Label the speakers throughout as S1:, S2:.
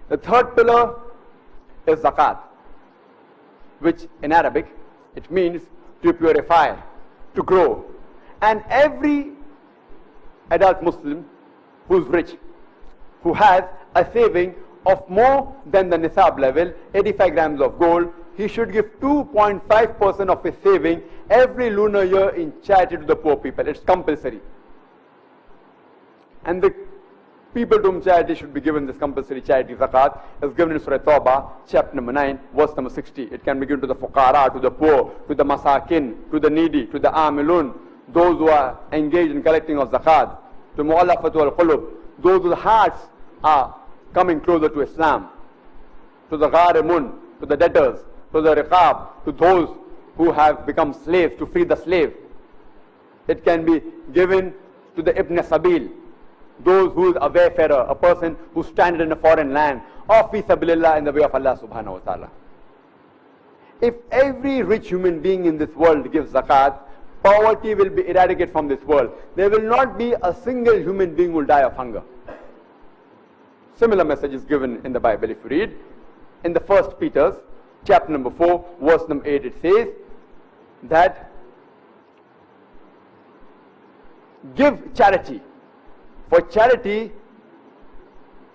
S1: The third pillar is zakat, which in Arabic it means to purify, to grow. And every adult Muslim who's rich, who has a saving of more than the nisab level, 85 grams of gold, he should give 2.5% of his saving every lunar year in charity to the poor people. It's compulsory. And the people to whom charity should be given this compulsory charity zakat is given in Surah Tawbah, chapter number 9, verse number 60. It can be given to the fuqara, to the poor, to the masakin, to the needy, to the amilun, those who are engaged in collecting of zakat, to mu'allafatu al-qulub, those whose hearts are coming closer to Islam, to the gharimun, to the debtors, to the riqab, to those who have become slaves, to free the slave. It can be given to the ibn sabil, those who is a wayfarer, a person who stands in a foreign land, or fi sabilillah, in the way of Allah subhanahu wa ta'ala. If every rich human being in this world gives zakat, poverty will be eradicated from this world. There will not be a single human being who will die of hunger. Similar message is given in the Bible. If you read in the 1 Peter's chapter number 4, verse number 8, it says that give charity, for charity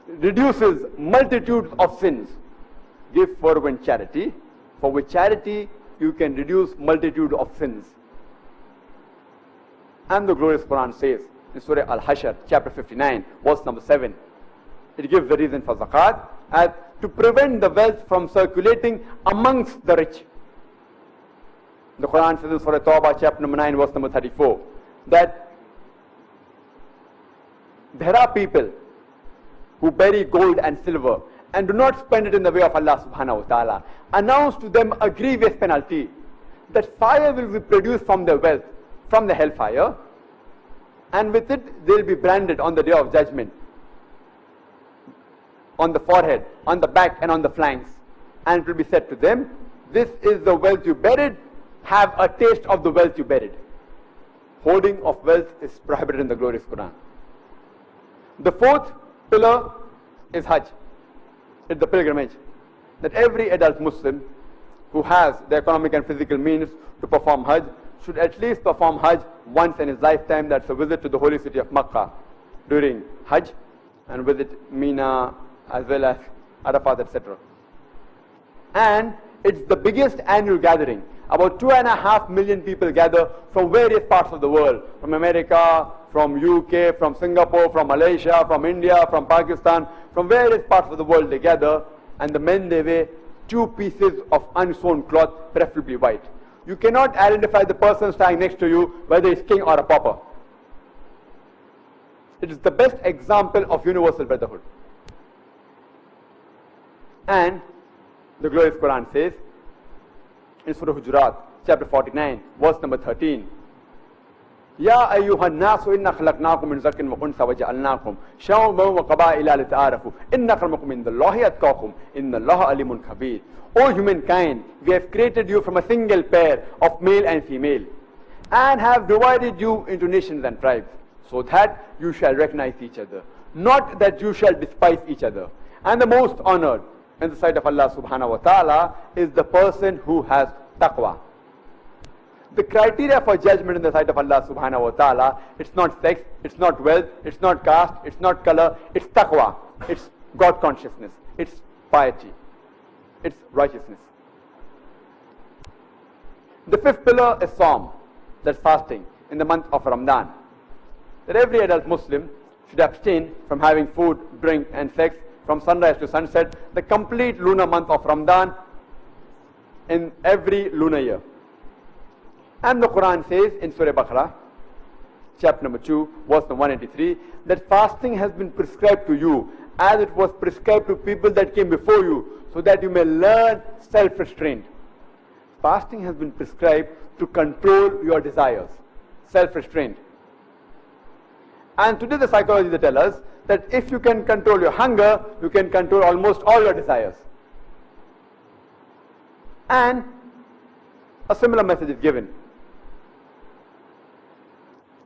S1: reduces multitudes of sins. Give fervent charity, for with charity you can reduce multitude of sins. And the glorious Quran says in Surah Al-Hashr, chapter 59, verse number 7, it gives the reason for zakat as to prevent the wealth from circulating amongst the rich. The Quran says in Surah Tawbah, chapter number 9, verse number 34, that there are people who bury gold and silver and do not spend it in the way of Allah subhanahu wa ta'ala. Announce to them a grievous penalty, that fire will be produced from their wealth, from the hellfire, and with it they will be branded on the day of judgment, on the forehead, on the back, and on the flanks. And it will be said to them, this is the wealth you buried, have a taste of the wealth you buried. Hoarding of wealth is prohibited in the glorious Quran. The fourth pillar is Hajj. It's the pilgrimage. That every adult Muslim who has the economic and physical means to perform Hajj should at least perform Hajj once in his lifetime. That's a visit to the holy city of Makkah during Hajj, and visit Mina as well as Arafat, etc. And it's the biggest annual gathering. About 2.5 million people gather from various parts of the world, from America, from UK, from Singapore, from Malaysia, from India, from Pakistan, from various parts of the world they gather, and the men, they wear 2 pieces of unsewn cloth, preferably white. You cannot identify the person standing next to you whether he's king or a pauper. It is the best example of universal brotherhood. And the glorious Quran says in Surah Hujurat, chapter 49, verse number 13, Ya ayyuhan nasu inna khalaqnakum min zakin wa unsa wa ja'alnakum sha'uban wa qaba'ila lita'arafu inna akramakum indallahi atqakum innallaha alimun khabir. O humankind, we have created you from a single pair of male and female, and have divided you into nations and tribes, so that you shall recognize each other, not that you shall despise each other. And the most honored in the sight of Allah subhanahu wa ta'ala is the person who has taqwa. The criteria for judgment in the sight of Allah subhanahu wa ta'ala, it's not sex, it's not wealth, it's not caste, it's not color, it's taqwa, it's God consciousness, it's piety, it's righteousness. The fifth pillar is Sawm, that's fasting in the month of Ramadan. That every adult Muslim should abstain from having food, drink and sex from sunrise to sunset, the complete lunar month of Ramadan in every lunar year. And the Quran says in Surah Baqarah, chapter number 2, verse number 183, that fasting has been prescribed to you as it was prescribed to people that came before you, so that you may learn self-restraint. Fasting has been prescribed to control your desires, self-restraint. And today the psychology they tell us that if you can control your hunger, you can control almost all your desires. And a similar message is given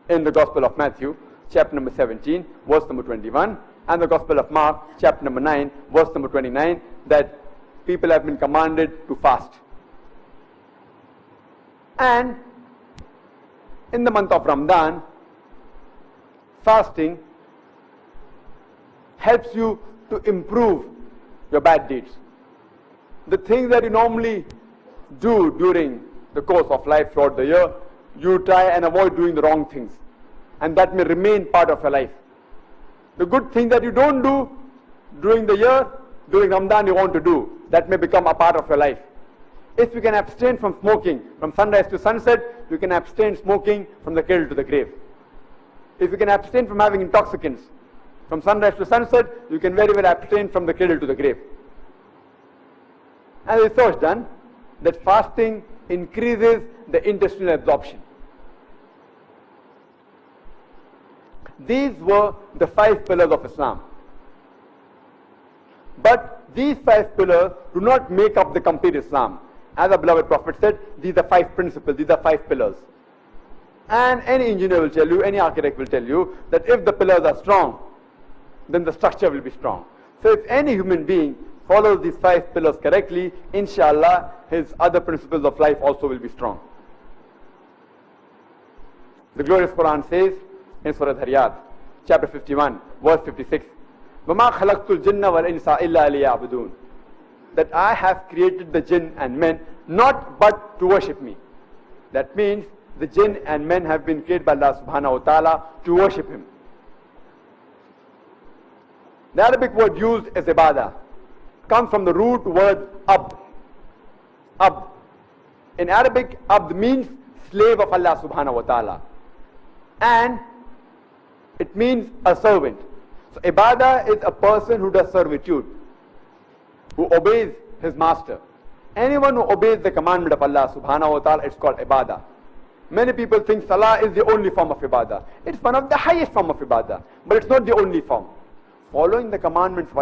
S1: in the Gospel of Matthew, chapter number 17, verse number 21. and the Gospel of Mark, chapter number 9, verse number 29, that people have been commanded to fast. And in the month of Ramadan, fasting helps you to improve your bad deeds. The things that you normally do during the course of life throughout the year, you try and avoid doing the wrong things, and that may remain part of your life. The good things that you don't do during the year, during Ramadan you want to do, that may become a part of your life. If you can abstain from smoking from sunrise to sunset, you can abstain smoking from the cradle to the grave. If you can abstain from having intoxicants from sunrise to sunset, you can very well abstain from the cradle to the grave. And research done that fasting increases the intestinal absorption. These were the 5 pillars of Islam. But these 5 pillars do not make up the complete Islam. As our beloved Prophet said, these are 5 principles, these are 5 pillars. And any engineer will tell you, any architect will tell you, that if the pillars are strong, then the structure will be strong. So if any human being follows these 5 pillars correctly, inshallah, his other principles of life also will be strong. The glorious Quran says in Surah Zariyat, chapter 51, verse 56, وَمَا خَلَقْتُ الْجِنَّ وَالْإِنسَ إِلَّا لِيَعْبُدُونَ, that I have created the jinn and men not but to worship me. That means the jinn and men have been created by Allah subhanahu wa ta'ala to worship Him. The Arabic word used is ibadah, comes from the root word abd. Abd. In Arabic, abd means slave of Allah subhanahu wa ta'ala. And it means a servant. So ibadah is a person who does servitude, who obeys his master. Anyone who obeys the commandment of Allah subhanahu wa ta'ala, it's called ibadah. Many people think salah is the only form of ibadah. It's one of the highest form of ibadah, but it's not the only form. Following the commandments of Allah